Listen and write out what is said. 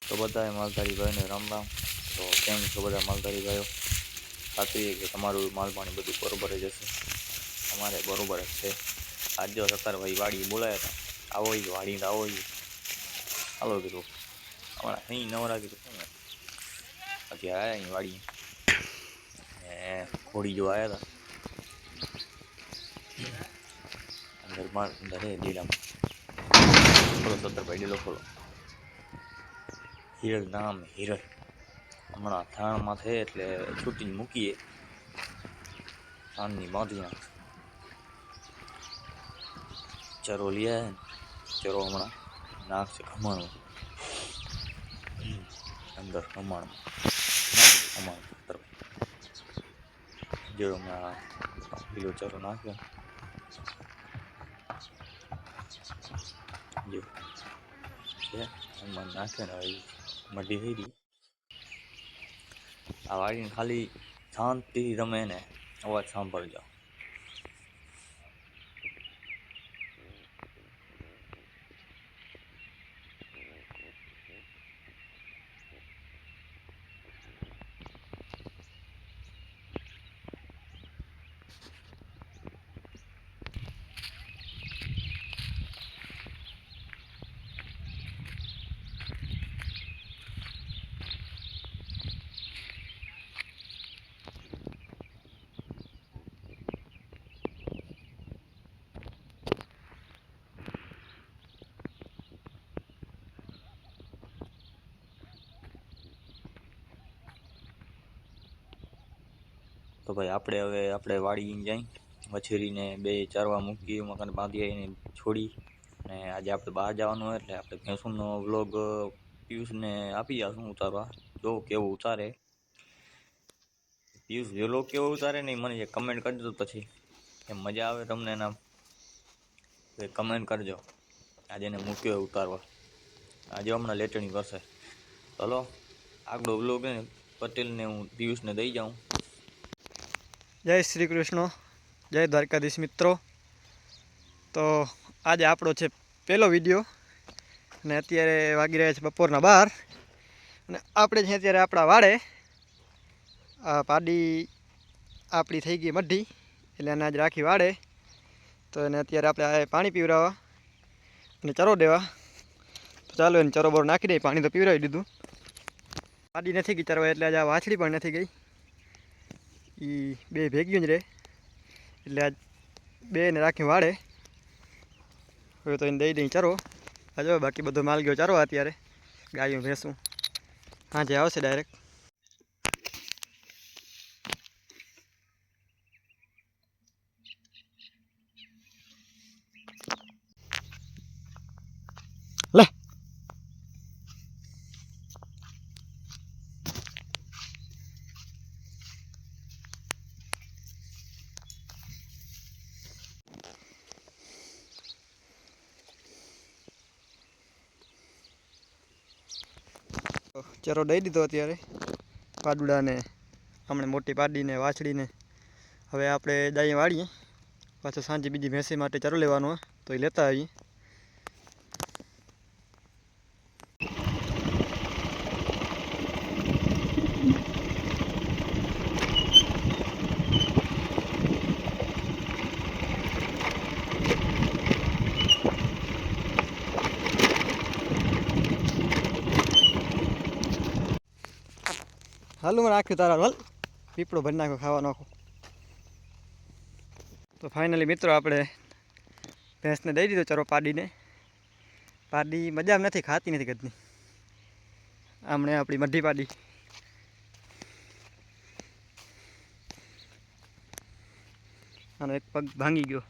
તો બધાએ માલધારી ભાઈને રામ રામ। તો કેમ છો બધા માલધારી ભાઈઓ? ખાતરી કે તમારું માલ પાણી બધું બરોબર જ હશે। અમારે બરોબર જ છે। આજ જો સત્તરભાઈ વાડી બોલાયા હતા, આવો જ વાડી આવો જ હાલો કીધું હમણાં અહીં નવરા કીધું શું બાકી આવ્યા અહીં વાડી ને ઘોડી જો આવ્યા હતા અંદર માલ અંદર હે લીલામાં। ખોલો સત્તરભાઈ ડેલો ખોલો। હિરલ નામ હિરલ હમણાં થાણમાં છે એટલે છૂટીને મૂકીએ થાણની બાંધી નાખશે। ચરો લઈ આવ્યા ને ચરો હમણાં નાખશે ખમણમાં અંદર ખમણમાં નાખી ખમણ સત્તરભાઈ જો હમણાં લીલો ચરો નાખ્યો જો છે હમણાં નાખ્યો ને હવે મઢી થઈ ગઈ। આ વાડીને ખાલી શાંતિથી તમે ને અવાજ સાંભળજો। તો ભાઈ આપણે વાડી જઈ મછેરીને બે ચારવા મૂકી મકાન બાંધી આવીને છોડી અને આજે આપણે બહાર જવાનું હોય એટલે આપણે ભેંસુનો વ્લોગ પિયુષને આપી જશું ઉતારવા। જો કેવું ઉતારે પિયુષ વ્લોગ કેવો ઉતારે નહીં મને કમેન્ટ કરી દો, પછી એમ મજા આવે તમને એના કમેન્ટ કરજો। આજે એને મૂક્યો ઉતારવા, આજે હમણાં લેટણી કરશે। ચલો આગળ વ્લોગ ને પટેલને હું પિયુષને દઈ જાઉં। જય શ્રી કૃષ્ણ, જય દ્વારકાધીશ મિત્રો। તો આજે આપણો છે પહેલો વિડીયો અને અત્યારે વાગી રહ્યા છે બપોરના 12 અને આપણે છે અત્યારે આપણા વાડે આ પાડી આપણી થઈ ગઈ મઢી એટલે એને આજ રાખી વાડે તો એને અત્યારે આપણે પાણી પીવડાવવા અને ચરો દેવા। તો ચાલો એને ચરો બોર નાખી દઈએ, પાણી તો પીવડાવી દીધું। પાડી નથી ગઈ ચરવા એટલે આજે આ વાછડી પણ નથી ગઈ, એ બે ભેગ્યું જ રહે એટલે આજ બેને રાખી વાડે। હવે તો એને દઈ દઈ ચરો જો, બાકી બધો માલ ગયો ચારવા। અત્યારે ગાયું ભેંસું સાંજે આવશે ડાયરેક્ટ। લે ચરો દઈ દીધો અત્યારે પાડુડાને, હમણાં મોટી પાડીને વાછડીને। હવે આપણે જઈએ વાળીએ, પાછો સાંજે બીજી ભેંસી માટે ચરો લેવાનો હોય તો એ લેતા આવીએ। હાલું રાખ્યું તારા હલ પીપળો ભરી નાખો ખાવા નાખો। તો ફાઇનલી મિત્રો આપણે ભેંસને દઈ દીધો ચરો પાડીને। પાડી મજા નથી, ખાતી નથી કદની, આમણે આપણી મઢી પાડી આનો એક પગ ભાંગી ગયો।